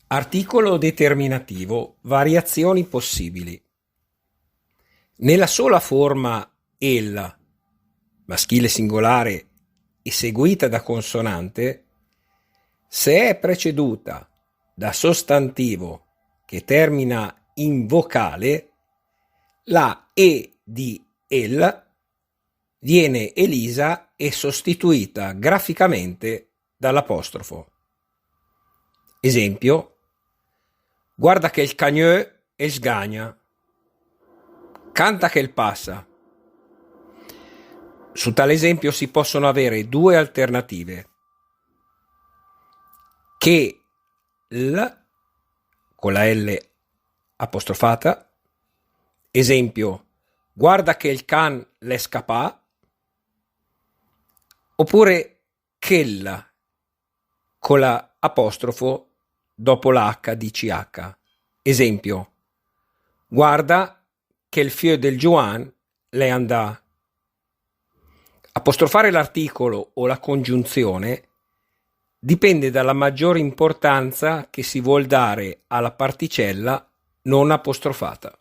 Articolo determinativo. Variazioni possibili. Nella sola forma ella, maschile singolare e seguita da consonante, se è preceduta da sostantivo che termina in vocale, la E di el viene elisa e sostituita graficamente dall'apostrofo. Esempio: guarda che il cagneu e sgagna. Canta che il passa. Su tale esempio si possono avere due alternative: che l con la L apostrofata, esempio guarda che il can l'è scapà, oppure chella con la apostrofo dopo la H di CH, esempio guarda che il fieu del Juan l'è andà. Apostrofare l'articolo o la congiunzione dipende dalla maggiore importanza che si vuol dare alla particella non apostrofata.